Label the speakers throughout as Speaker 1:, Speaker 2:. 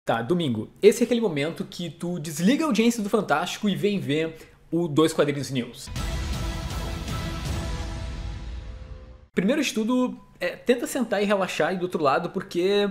Speaker 1: Tá, domingo. Esse é aquele momento que tu desliga a audiência do Fantástico e vem ver o Dois Quadrinhos News. Primeiro de tudo, tenta sentar e relaxar aí do outro lado, porque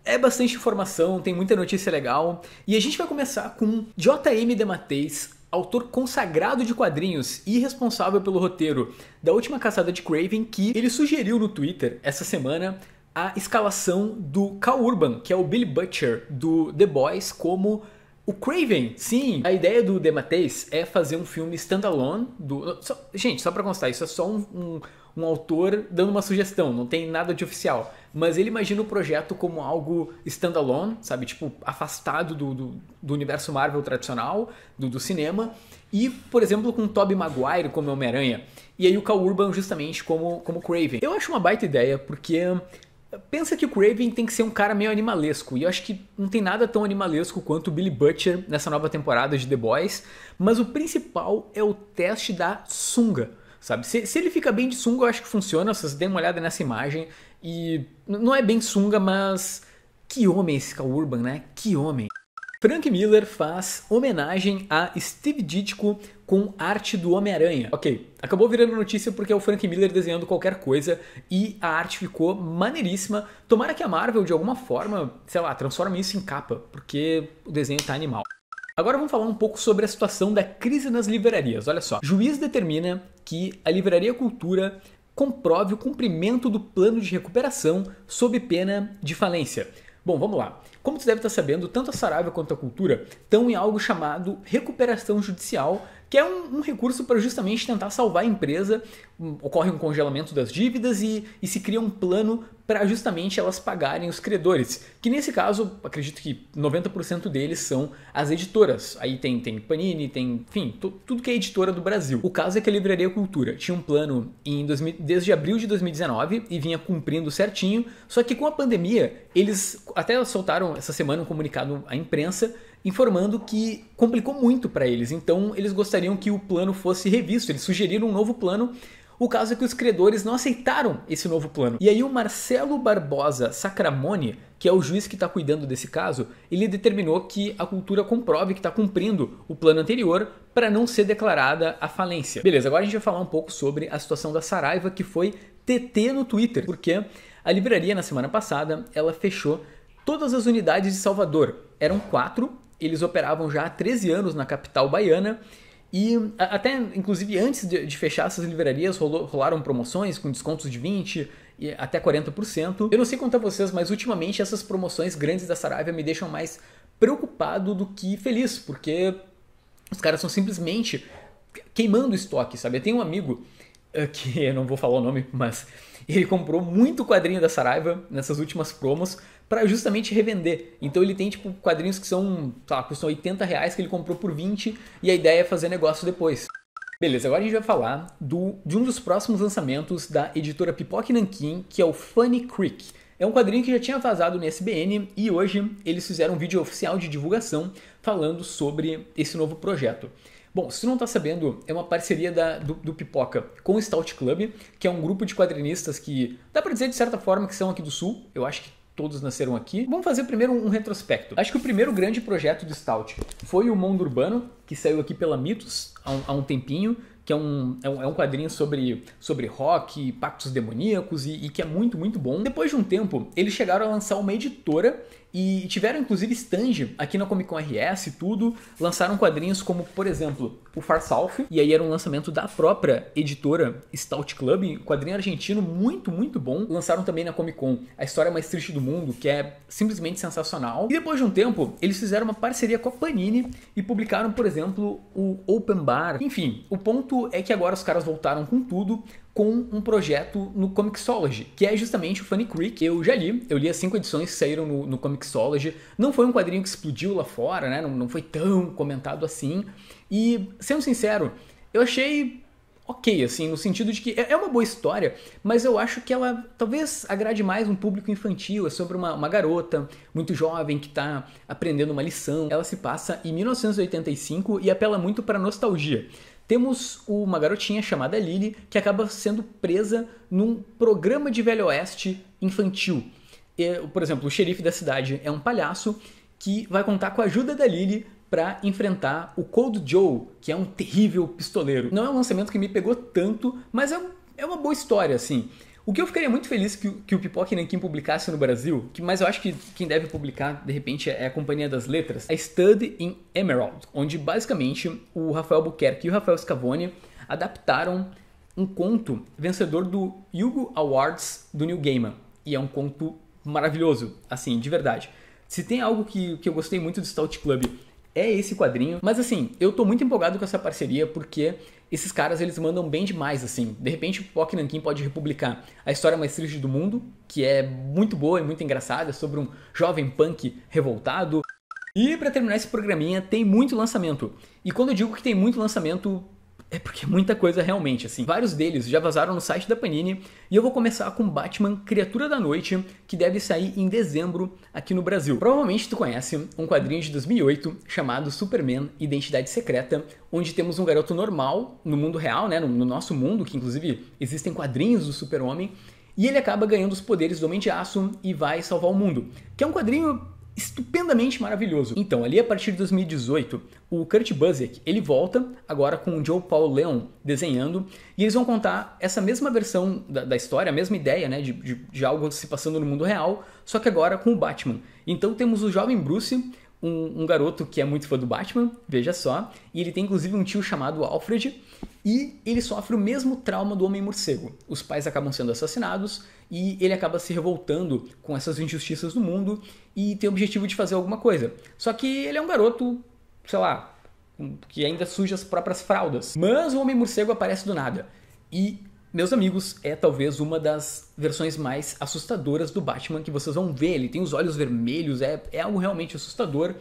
Speaker 1: é bastante informação, tem muita notícia legal. E a gente vai começar com J.M. DeMatteis, autor consagrado de quadrinhos e responsável pelo roteiro da última caçada de Kraven, que ele sugeriu no Twitter essa semana a escalação do Cal Urban, que é o Billy Butcher do The Boys, como o Kraven. Sim, a ideia do DeMatteis é fazer um filme standalone do... Gente, só pra constar, isso é só um autor dando uma sugestão, não tem nada de oficial. Mas ele imagina o projeto como algo standalone, sabe? Tipo, afastado do universo Marvel tradicional, do cinema. E, por exemplo, com Tobey Maguire como Homem-Aranha. E aí o Cal Urban justamente como Kraven. Eu acho uma baita ideia, porque... pensa que o Kraven tem que ser um cara meio animalesco, e eu acho que não tem nada tão animalesco quanto o Billy Butcher nessa nova temporada de The Boys, mas o principal é o teste da sunga, sabe? Se ele fica bem de sunga, eu acho que funciona, vocês deem uma olhada nessa imagem, e não é bem sunga, mas que homem esse Cal Urban, né? Que homem! Frank Miller faz homenagem a Steve Ditko com arte do Homem-Aranha. Ok, acabou virando notícia porque é o Frank Miller desenhando qualquer coisa e a arte ficou maneiríssima. Tomara que a Marvel, de alguma forma, sei lá, transforme isso em capa, porque o desenho tá animal. Agora vamos falar um pouco sobre a situação da crise nas livrarias. Olha só, juiz determina que a Livraria Cultura comprove o cumprimento do plano de recuperação sob pena de falência. Bom, vamos lá. Como você deve estar sabendo, tanto a Saraiva quanto a Cultura estão em algo chamado recuperação judicial, que é um recurso para justamente tentar salvar a empresa. Ocorre um congelamento das dívidas e se cria um plano para justamente elas pagarem os credores. Que nesse caso, acredito que 90% deles são as editoras. Aí tem Panini, tem, enfim, tudo que é editora do Brasil. O caso é que a Livraria Cultura tinha um plano desde abril de 2019 e vinha cumprindo certinho, só que com a pandemia, eles até soltaram essa semana um comunicado à imprensa informando que complicou muito para eles, então eles gostariam que o plano fosse revisto, eles sugeriram um novo plano. O caso é que os credores não aceitaram esse novo plano. E aí o Marcelo Barbosa Sacramone, que é o juiz que está cuidando desse caso, ele determinou que a Cultura comprove que está cumprindo o plano anterior para não ser declarada a falência. Beleza, agora a gente vai falar um pouco sobre a situação da Saraiva, que foi TT no Twitter, porque a livraria na semana passada, ela fechou todas as unidades de Salvador. Eram 4, eles operavam já há 13 anos na capital baiana, e até, inclusive, antes de fechar essas livrarias, rolaram promoções com descontos de 20% e até 40%. Eu não sei quanto a vocês, mas ultimamente essas promoções grandes da Saraiva me deixam mais preocupado do que feliz, porque os caras estão simplesmente queimando o estoque, sabe? Eu tenho um amigo, que eu não vou falar o nome, mas ele comprou muito quadrinho da Saraiva nessas últimas promos para justamente revender. Então ele tem tipo quadrinhos que são, sei lá, custam R$80 que ele comprou por 20 e a ideia é fazer negócio depois. Beleza, agora a gente vai falar de um dos próximos lançamentos da editora Pipoca e Nanquim, que é o Funny Creek. É um quadrinho que já tinha vazado no SBN e hoje eles fizeram um vídeo oficial de divulgação falando sobre esse novo projeto. Bom, se tu não tá sabendo, é uma parceria do Pipoca com o Stout Club, que é um grupo de quadrinistas que dá pra dizer de certa forma que são aqui do Sul. Eu acho que todos nasceram aqui. Vamos fazer primeiro um retrospecto. Acho que o primeiro grande projeto do Stout foi o Mundo Urbano, que saiu aqui pela Mitos há um tempinho, que é um quadrinho sobre rock, pactos demoníacos e que é muito, muito bom. Depois de um tempo, eles chegaram a lançar uma editora e tiveram inclusive stand aqui na Comic Con RS e tudo. Lançaram quadrinhos como, por exemplo, o Far South, e aí era um lançamento da própria editora Stout Club, quadrinho argentino muito, muito bom. Lançaram também na Comic Con A História Mais Triste do Mundo, que é simplesmente sensacional. E depois de um tempo, eles fizeram uma parceria com a Panini e publicaram, por exemplo, o Open Bar. Enfim, o ponto é que agora os caras voltaram com tudo, com um projeto no Comixology, que é justamente o Funny Creek. Eu li as 5 edições que saíram no Comixology. Não foi um quadrinho que explodiu lá fora, né? Não foi tão comentado assim. E, sendo sincero, eu achei ok, assim, no sentido de que é uma boa história, mas eu acho que ela talvez agrade mais um público infantil. É sobre uma garota muito jovem que está aprendendo uma lição. Ela se passa em 1985 e apela muito para nostalgia. Temos uma garotinha chamada Lily que acaba sendo presa num programa de Velho Oeste infantil. Por exemplo, o xerife da cidade é um palhaço que vai contar com a ajuda da Lily para enfrentar o Cold Joe, que é um terrível pistoleiro. Não é um lançamento que me pegou tanto, mas é uma boa história, assim. O que eu ficaria muito feliz que o Pipoca e Nanquim publicasse no Brasil, mas eu acho que quem deve publicar, de repente, é a Companhia das Letras, a Study in Emerald, onde basicamente o Rafael Buquerque e o Rafael Scavone adaptaram um conto vencedor do Hugo Awards do Neil Gaiman. E é um conto maravilhoso, assim, de verdade. Se tem algo que eu gostei muito do Stout Club, é esse quadrinho. Mas assim, eu tô muito empolgado com essa parceria porque esses caras, eles mandam bem demais, assim. De repente o Pipoca e Nanquim pode republicar a história mais triste do mundo, que é muito boa e muito engraçada, sobre um jovem punk revoltado. E pra terminar esse programinha, tem muito lançamento. E quando eu digo que tem muito lançamento, é porque é muita coisa realmente, assim. Vários deles já vazaram no site da Panini e eu vou começar com Batman Criatura da Noite, que deve sair em dezembro aqui no Brasil. Provavelmente tu conhece um quadrinho de 2008 chamado Superman Identidade Secreta, onde temos um garoto normal no mundo real, né, no nosso mundo, que inclusive existem quadrinhos do Super-Homem, e ele acaba ganhando os poderes do Homem de Aço e vai salvar o mundo. Que é um quadrinho estupendamente maravilhoso. Então, ali a partir de 2018, o Kurt Busiek, ele volta agora com o Joe Paul Leon desenhando, e eles vão contar essa mesma versão da história, a mesma ideia, né, de algo se passando no mundo real, só que agora com o Batman. Então temos o jovem Bruce, um garoto que é muito fã do Batman, veja só, e ele tem inclusive um tio chamado Alfred, e ele sofre o mesmo trauma do Homem-Morcego. Os pais acabam sendo assassinados e ele acaba se revoltando com essas injustiças do mundo e tem o objetivo de fazer alguma coisa. Só que ele é um garoto, sei lá, que ainda suja as próprias fraldas. Mas o Homem-Morcego aparece do nada. E, meus amigos, é talvez uma das versões mais assustadoras do Batman que vocês vão ver. Ele tem os olhos vermelhos, é algo realmente assustador.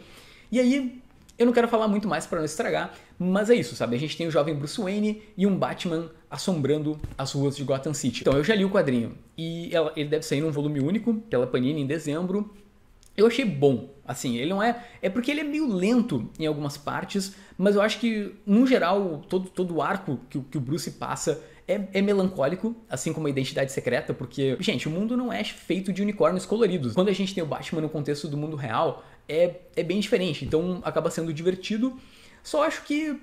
Speaker 1: E aí, eu não quero falar muito mais para não estragar, mas é isso, sabe? A gente tem o jovem Bruce Wayne e um Batman assombrando as ruas de Gotham City. Então, eu já li o quadrinho e ele deve sair num volume único pela Panini em dezembro. Eu achei bom, assim, ele não é... É porque ele é meio lento em algumas partes, mas eu acho que, no geral, todo o arco que o Bruce passa é melancólico, assim como a Identidade Secreta, porque, gente, o mundo não é feito de unicórnios coloridos. Quando a gente tem o Batman no contexto do mundo real, é bem diferente, então acaba sendo divertido. Só acho que...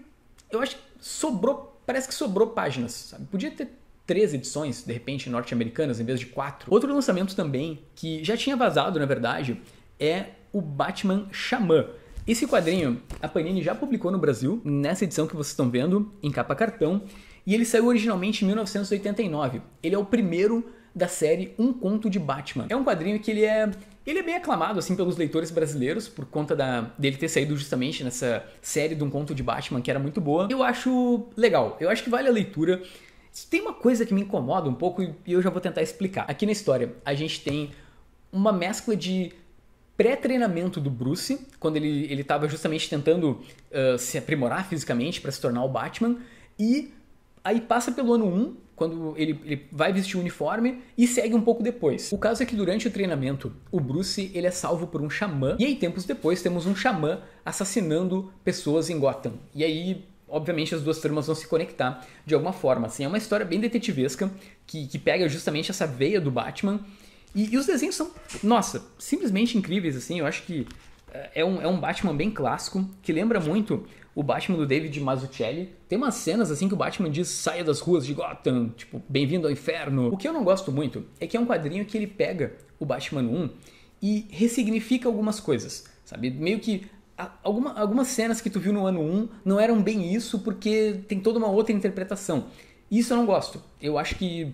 Speaker 1: Eu acho que sobrou... Parece que sobrou páginas, sabe? Podia ter 3 edições, de repente, norte-americanas, em vez de 4. Outro lançamento também, que já tinha vazado, na verdade, é o Batman Xamã. Esse quadrinho, a Panini já publicou no Brasil, nessa edição que vocês estão vendo, em capa cartão, e ele saiu originalmente em 1989. Ele é o primeiro da série Um Conto de Batman. É um quadrinho que ele é bem aclamado assim pelos leitores brasileiros, por conta dele ter saído justamente nessa série de Um Conto de Batman, que era muito boa. Eu acho legal, eu acho que vale a leitura. Tem uma coisa que me incomoda um pouco e eu já vou tentar explicar. Aqui na história, a gente tem uma mescla de pré-treinamento do Bruce, quando ele estava justamente tentando se aprimorar fisicamente para se tornar o Batman, e aí passa pelo ano 1, quando ele vai vestir o uniforme, e segue um pouco depois. O caso é que durante o treinamento, o Bruce ele é salvo por um xamã, e aí tempos depois temos um xamã assassinando pessoas em Gotham. E aí, obviamente, as duas turmas vão se conectar de alguma forma. Assim, é uma história bem detetivesca, que pega justamente essa veia do Batman. E os desenhos são, nossa, simplesmente incríveis, assim. Eu acho que é um Batman bem clássico, que lembra muito o Batman do David Mazzucchelli. Tem umas cenas assim que o Batman diz: saia das ruas de Gotham, tipo, bem-vindo ao inferno. O que eu não gosto muito é que é um quadrinho que ele pega o Batman 1 e ressignifica algumas coisas, sabe? Meio que algumas cenas que tu viu no ano 1 não eram bem isso, porque tem toda uma outra interpretação. Isso eu não gosto. Eu acho que,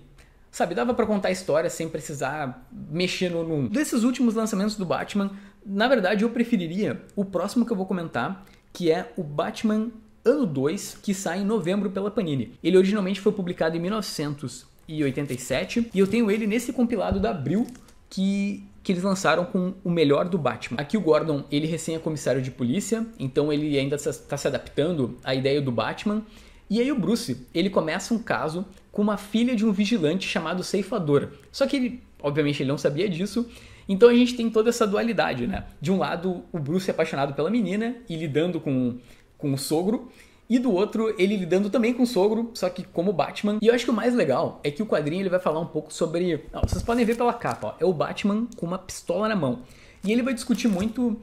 Speaker 1: sabe, dava pra contar a história sem precisar mexer no ano 1. Desses últimos lançamentos do Batman, na verdade eu preferiria o próximo que eu vou comentar, que é o Batman Ano 2, que sai em novembro pela Panini. Ele originalmente foi publicado em 1987 e eu tenho ele nesse compilado da Abril que eles lançaram com o melhor do Batman. Aqui o Gordon, ele recém é comissário de polícia, então ele ainda está se adaptando à ideia do Batman. E aí o Bruce, ele começa um caso com uma filha de um vigilante chamado Ceifador. Só que ele, obviamente, ele não sabia disso. Então a gente tem toda essa dualidade, né? De um lado, o Bruce é apaixonado pela menina e lidando com o sogro. E do outro, ele lidando também com o sogro, só que como Batman. E eu acho que o mais legal é que o quadrinho ele vai falar um pouco sobre... Não, vocês podem ver pela capa, ó, é o Batman com uma pistola na mão. E ele vai discutir muito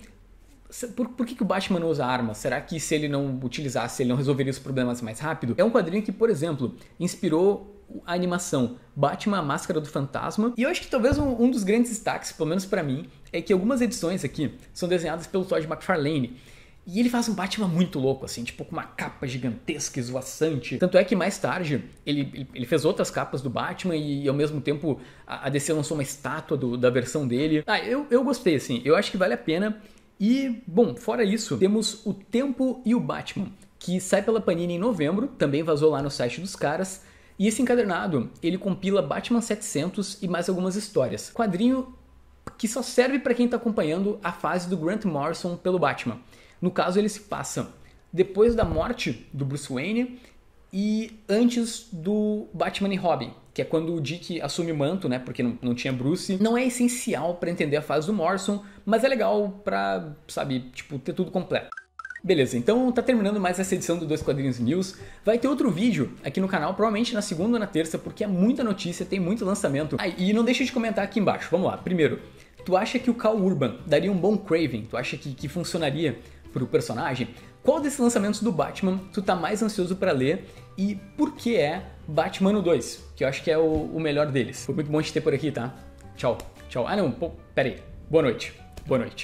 Speaker 1: Por que o Batman não usa armas? Será que se ele não utilizasse, ele não resolveria os problemas mais rápido? É um quadrinho que, por exemplo, inspirou a animação Batman, a Máscara do Fantasma. E eu acho que talvez um dos grandes destaques, pelo menos pra mim, é que algumas edições aqui são desenhadas pelo Todd McFarlane. E ele faz um Batman muito louco, assim, tipo com uma capa gigantesca, esvoaçante. Tanto é que mais tarde ele fez outras capas do Batman e ao mesmo tempo a DC lançou uma estátua da versão dele. Eu gostei, assim, eu acho que vale a pena. E, bom, fora isso, temos O Tempo e o Batman, que sai pela Panini em novembro, também vazou lá no site dos caras. E esse encadernado, ele compila Batman 700 e mais algumas histórias. Quadrinho que só serve para quem tá acompanhando a fase do Grant Morrison pelo Batman. No caso, ele se passa depois da morte do Bruce Wayne e antes do Batman e Robin, que é quando o Dick assume o manto, né? Porque não tinha Bruce. Não é essencial para entender a fase do Morrison, mas é legal pra, sabe, tipo, ter tudo completo. Beleza, então tá terminando mais essa edição do Dois Quadrinhos News. Vai ter outro vídeo aqui no canal, provavelmente na segunda ou na terça, porque é muita notícia, tem muito lançamento. E não deixa de comentar aqui embaixo, vamos lá. Primeiro, tu acha que o Cal Urban daria um bom Kraven? Tu acha que funcionaria pro personagem? Qual desses lançamentos do Batman tu tá mais ansioso pra ler? E por que é Batman 2? Que eu acho que é o melhor deles. Foi muito bom te ter por aqui, tá? Tchau, tchau. Ah não, pô, pera aí. Boa noite. Boa noite.